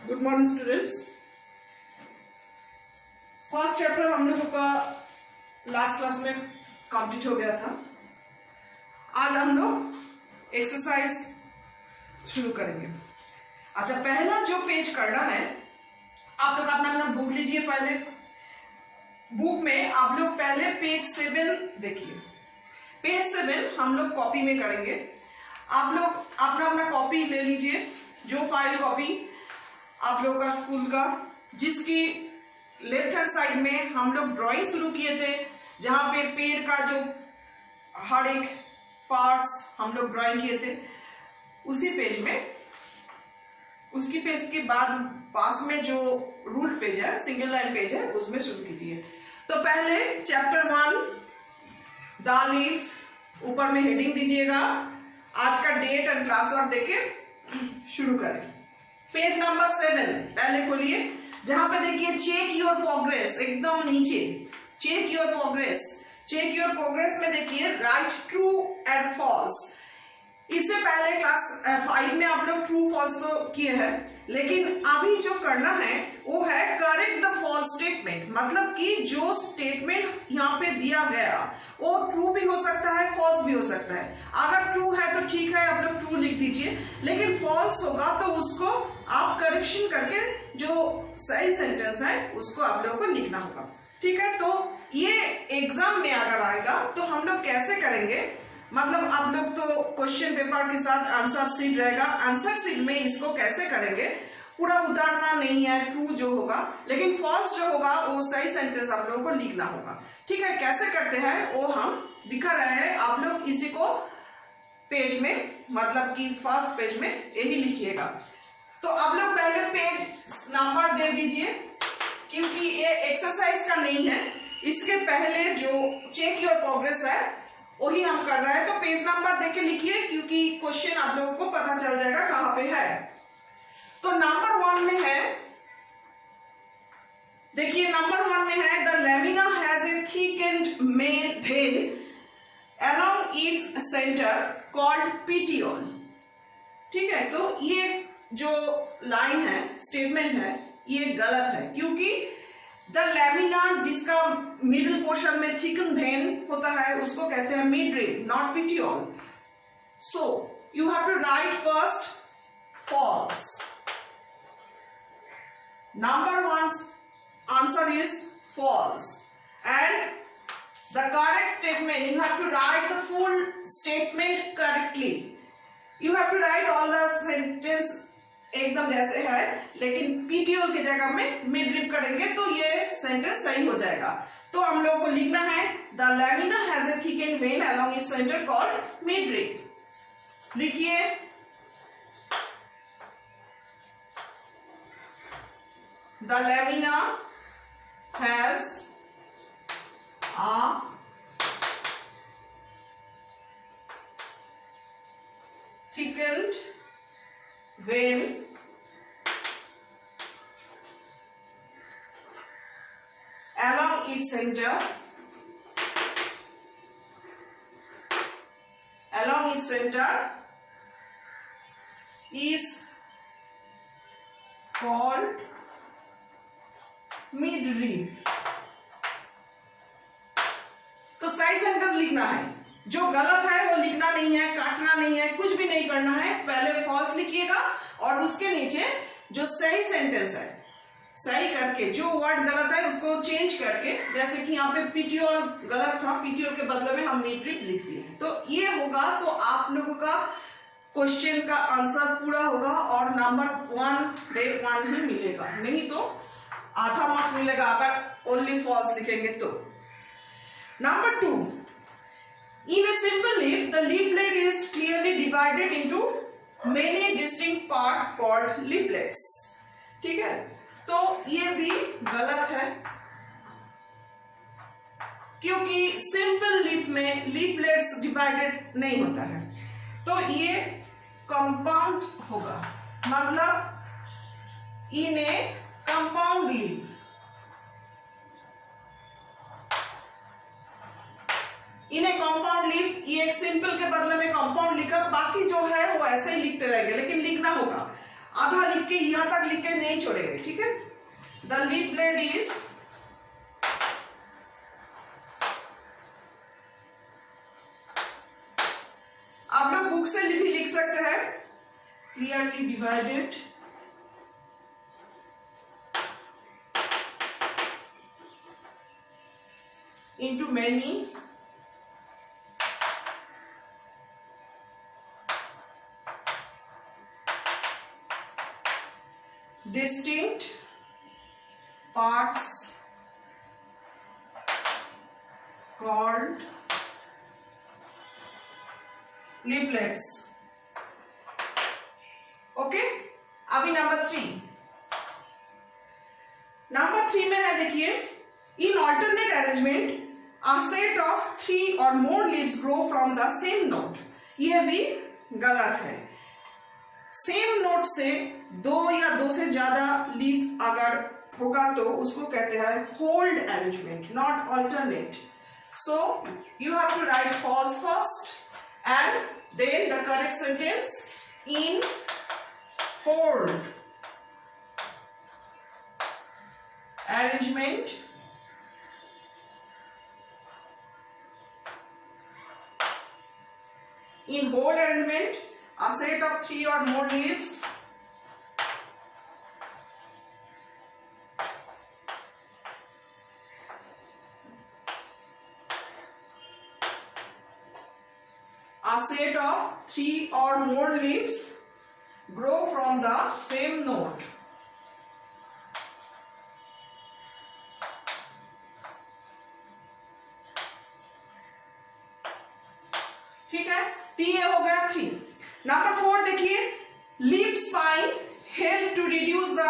Good morning students. First chapter हम लोगों का लास्ट क्लास में कंप्लीट हो गया था। आज हम लोग एक्सरसाइज शुरू करेंगे। अच्छा, पहला जो पेज करना है, आप लोग अपना अपना बुक लीजिए। पहले बुक में आप लोग पहले पेज 7 देखिए। पेज 7 हम लोग कॉपी में करेंगे। आप लोग अपना अपना कॉपी ले लीजिए, जो फाइल कॉपी आप लोगों का स्कूल का, जिसकी लेफ्ट हैंड साइड में हम लोग ड्राइंग शुरू किए थे, जहां पे पेड़ का जो हर एक पार्ट्स हम लोग ड्राइंग किए थे, उसी पेज में, उसकी पेज के बाद पास में जो रूल्ड पेज है, सिंगल लाइन पेज है, उसमें शुरू कीजिए। तो पहले चैप्टर 1 द लीफ, ऊपर में हेडिंग दीजिएगा, आज का डेट एंड क्लास वर्क देके शुरू करें। पेज नंबर 7 पहले खोलिए, जहां पे देखिए चेक योर प्रोग्रेस, एकदम नीचे check your progress. Check your progress में देखिए राइट ट्रू एंड फॉल्स। इससे पहले क्लास 5 में आप लोग ट्रू फॉल्स तो किए हैं, लेकिन अभी जो करना है वो है करेक्ट द फॉल्स स्टेटमेंट। मतलब कि जो स्टेटमेंट यहाँ पे दिया गया वो ट्रू भी हो सकता है, फॉल्स भी हो सकता है। अगर ट्रू है तो ठीक है, आप लोग ट्रू लिख दीजिए, लेकिन फॉल्स होगा तो उसको आप करेक्शन करके जो सही सेंटेंस है उसको आप लोगों को लिखना होगा। ठीक है, तो ये एग्जाम में अगर आएगा तो हम लोग कैसे करेंगे, मतलब आप लोग तो क्वेश्चन पेपर के साथ आंसर शीट रहेगा, आंसर शीट में इसको कैसे करेंगे, पूरा उतारना नहीं है, ट्रू जो होगा, लेकिन फॉल्स जो होगा वो सही सेंटेंस आप लोगों को लिखना होगा। ठीक है, कैसे करते हैं वो हम दिखा रहे हैं। आप लोग इसी को पेज में, मतलब कि फर्स्ट पेज में यही लिखिएगा। तो आप लोग पहले पेज नंबर दे दीजिए, क्योंकि ये एक्सरसाइज का नहीं है, इसके पहले जो चेक योर प्रोग्रेस है वही हम कर रहे हैं। तो पेज नंबर देके लिखिए, क्योंकि क्वेश्चन आप लोगों को पता चल जाएगा कहां पे है। तो नंबर 1 में है, देखिए नंबर 1 में है the lamina has a thick and main vein along its centre called petiole. ठीक है, तो ये जो लाइन है, स्टेटमेंट है, ये गलत है, क्योंकि द लेमिना जिसका मिडिल पोर्शन में थिकन वेन होता है उसको कहते हैं midrib, not petiole. So you have to write first false. Number 1's answer is false, and the correct statement, you have to write the full statement correctly. You have to write all the sentence एकदम जैसे है, लेकिन petiole की जगह में midrib करेंगे तो ये सेंटेंस सही हो जाएगा। तो हम लोग को लिखना है the lamina has a thick and when along its centre called midrib. लिखिए The lamina has a thickened vein along its center is called midrib. तो सही सेंटेंस लिखना है, जो गलत है वो लिखना नहीं है, काटना नहीं है, कुछ भी नहीं करना है। पहले फॉल्स लिखिएगा और उसके नीचे जो सही सेंटेंस है, सही करके जो वर्ड गलत है उसको चेंज करके, जैसे कि यहाँ पे पीटियोल गलत था, पीटियोल के बदले में हम मिडरिब लिख दिए। तो ये होगा तो आप लोगों का क्वेश्चन का आंसर पूरा होगा और नंबर 1 ही मिलेगा, नहीं तो आधा मार्क्स मिलेगा अगर ओनली फॉल्स लिखेंगे तो। Number 2, in a simple leaf the leaflet is clearly divided into many distinct part called leaflets. ठीक है, तो ये भी गलत है, क्योंकि सिंपल लीफ में लीफलेट्स डिवाइडेड नहीं होता है, तो ये कंपाउंड होगा, मतलब in a compound leaf. In a compound leaf, ये एक सिंपल के बदले में कंपाउंड लिखा, बाकी जो है वो ऐसे ही लिखते रहेंगे, लेकिन लिखना होगा। आधा लिख के यहां तक लिख के नहीं छोड़ेंगे, ठीक है। द लीफ ब्लेड इज आप लोग बुक से भी लिख सकते हैं, clearly divided into many distinct parts called leaflets. Okay, अभी नंबर 3 में है, देखिए, in alternate arrangement a set of 3 or more leaves grow from the same node. यह भी गलत है। सेम नोट से 2 या 2 से ज्यादा लीफ अगर होगा तो उसको कहते हैं hold arrangement, not alternate. So you have to write false first and then the correct sentence in hold arrangement in whole arrangement a set of 3 or more leaves grow from the same node. ठीक है, ये हो गया 3। Number 4 देखिए, leaf spine help to reduce the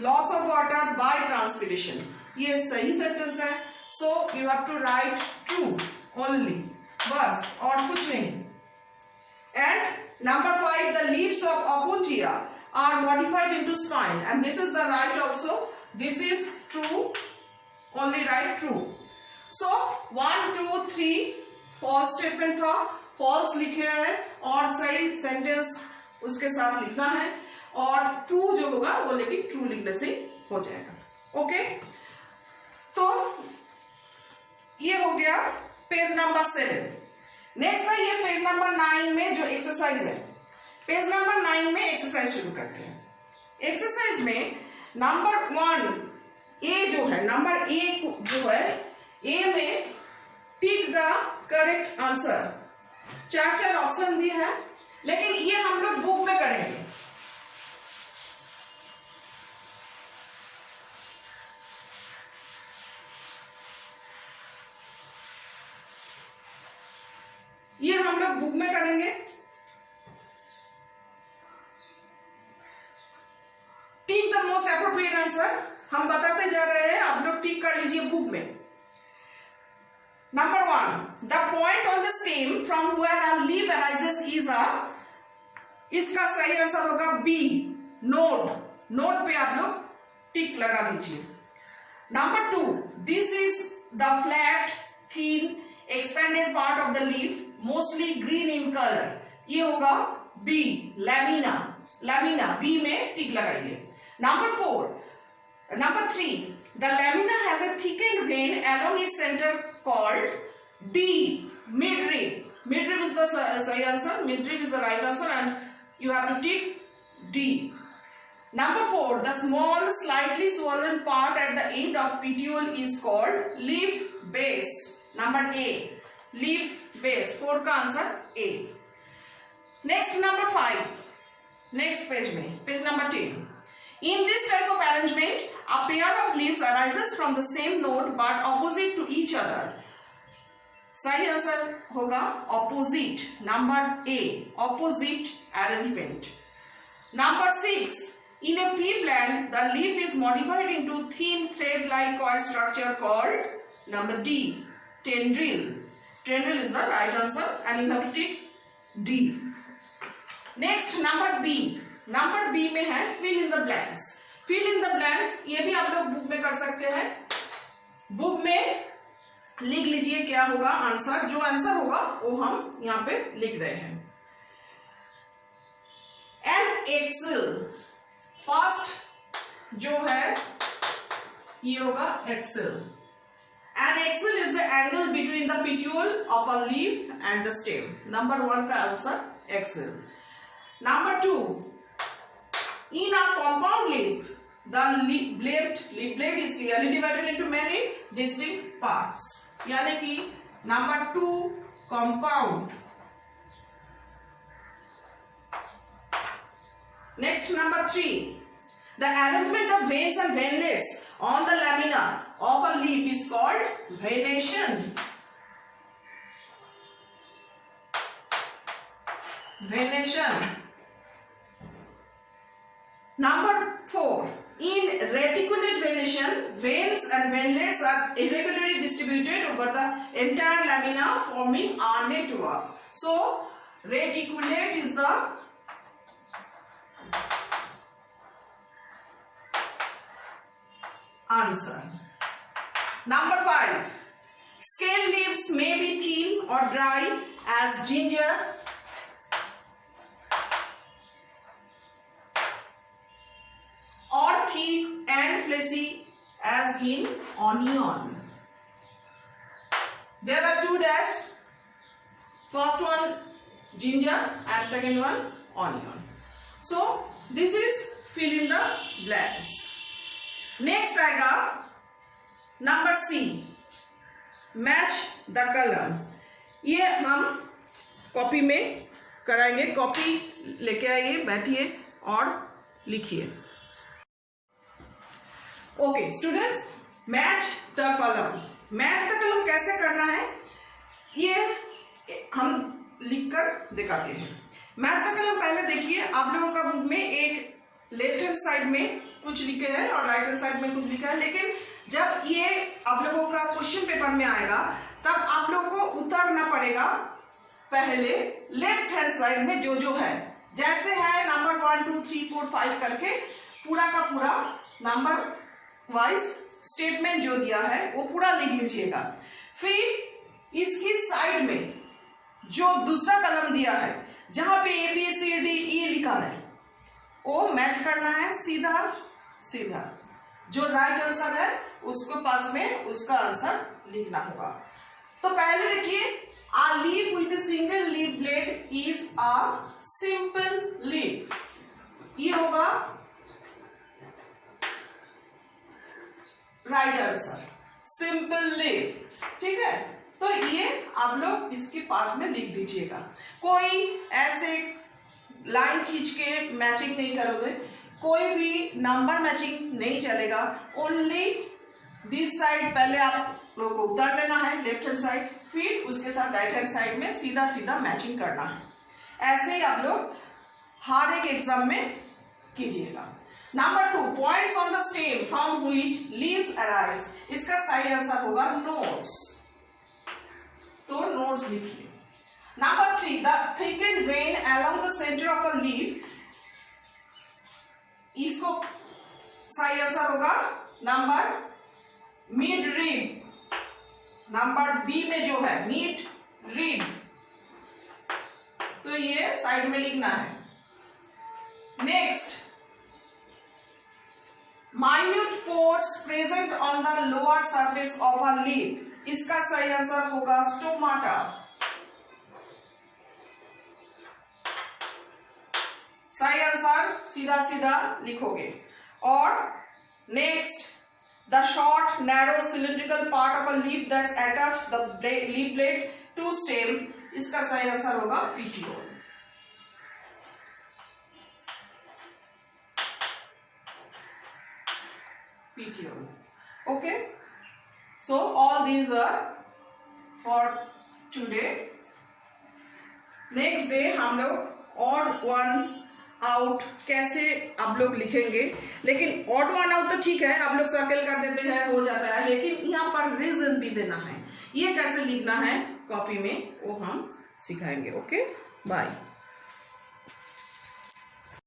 loss of water by transpiration. ये सही sentence है, so you have to write true only, बस और कुछ नहीं। And number 5, the leaves of opuntia are modified into spine and this is the right also, this is true, only right true. So 1 2 3 false statement था, false लिखे हैं और सही sentence उसके साथ लिखना है, और ट्रू जो होगा वो लेकिन ट्रू लिखने से हो जाएगा। ओके, तो ये हो गया पेज नंबर 7। नेक्स्ट है ये पेज नंबर 9 में जो एक्सरसाइज है। पेज नंबर 9 में एक्सरसाइज शुरू करते हैं। एक्सरसाइज में नंबर 1 ए जो है, नंबर ए जो है, ए में tick the correct answer. 4 option दिए हैं, लेकिन ये हम लोग बुक में करेंगे। ये हम लोग बुक में करेंगे। Tick the most appropriate answer हम बताते जा रहे हैं, आप लोग टिक कर लीजिए बुक में। Number 1, the point on the stem from where a leaf arises is a, इसका सही आंसर होगा बी, नोड। नोड पे आप लोग टिक लगा दीजिए। Number 2, this is the flat, thin, expanded part of the leaf, mostly green in color. ये होगा बी, लैमिना। लैमिना बी में टिक लगाइए। Number 3, the lamina has a thickened vein along its center called D, midrib. Midrib is the sahi answer. Midrib is the right answer, and you have to tick D. Number 4, the small, slightly swollen part at the end of petiole is called leaf base. Number A, leaf base. 4 का answer A. Next number 5. Next page में, page number 10. In this type of arrangement, a pair of leaves arises from the same node but opposite to each other. सही answer होगा opposite, number A, opposite arrangement. Number 6, in a pea plant, the leaf is modified into thin thread-like coil structure called number D, tendril. Tendril is the right answer, and you have to tick D. Next, number B. Number B में है fill in the blanks. Fill in the blanks ये भी आप लोग book में कर सकते हैं। बुक में लिख लीजिए क्या होगा आंसर, जो आंसर होगा वो हम यहाँ पे लिख रहे हैं। एन एक्सल फर्स्ट जो है ये होगा axil, and axil is the angle between the petiole of a leaf and the stem. Number 1 का answer axil. Number 2, in a compound leaf the leaf blade is clearly divided into many distinct parts. यानी कि number 2 compound. Next, number 3, the arrangement of veins and veinlets on the lamina of a leaf is called veination. Veination. Number 4, in reticulate veination, veins and veinlets are irregularly distributed over the entire lamina, forming a network. So, reticulate is the answer. Number 5, scale leaves may be thin or dry as ginger, or thick and fleshy as in onion. There are 2 dash. First one ginger and second one onion. So this is fill in the blanks. Next आएगा number C, match the कलम. ये हम copy में कराएंगे. Copy लेके आइए, बैठिए और लिखिए. ओके स्टूडेंट्स, मैच द कलम. मैच द कलम कैसे करना है ये हम लिखकर दिखाते हैं. मैच द कलम पहले देखिए, आप लोगों का बुक में एक लेफ्ट हैंड साइड में कुछ लिखे हैं और राइट हैंड साइड में कुछ लिखा है, लेकिन जब ये आप लोगों का क्वेश्चन पेपर में आएगा तब आप लोगों को उतारना पड़ेगा पहले लेफ्ट हैंड साइड में जो जो है, जैसे है नंबर 1 2 3 4 5 करके पूरा का पूरा नंबर वाइज स्टेटमेंट जो दिया है वो पूरा लिख लीजिएगा. फिर इसकी साइड में जो दूसरा कलम दिया है जहां पे ABCDE लिखा है वो मैच करना है सीधा सीधा. जो राइट आंसर है उसको पास में उसका आंसर लिखना होगा. तो पहले देखिए, a leaf with a single leaf blade is a simple leaf. ये होगा राइट आंसर, सिंपल लीफ. ठीक है, तो ये आप लोग इसके पास में लिख दीजिएगा. कोई ऐसे लाइन खींच के मैचिंग नहीं करोगे, कोई भी नंबर मैचिंग नहीं चलेगा. ओनली दिस साइड पहले आप लोगों को उतार लेना है लेफ्ट हैंड साइड, फिर उसके साथ राइट हैंड साइड में सीधा सीधा मैचिंग करना है. ऐसे ही आप लोग हर एक एग्जाम में कीजिएगा. Number 2, points on the stem from which leaves arise. इसका सही आंसर होगा नोड्स. तो नोड्स लिखिए. Number 3, the thickened vein along the center of a leaf. इसको सही आंसर होगा number midrib. Number B में जो है मिड रिब, तो ये साइड में लिखना है. Next, minute pores present on the lower surface of a leaf. इसका सही आंसर होगा स्टोमाटा. सही आंसर सीधा सीधा लिखोगे. और next, the short narrow cylindrical part of a leaf that's attach the leaf blade to stem. इसका सही आंसर होगा petiole. petiole. Okay, so all these are for today. Next day हम लोग ऑड वन आउट कैसे आप लोग लिखेंगे. लेकिन ऑड वन आउट तो ठीक है, आप लोग सर्कल कर देते हैं, हो जाता है, लेकिन यहाँ पर रीजन भी देना है. ये कैसे लिखना है कॉपी में वो हम सिखाएंगे. Okay, bye.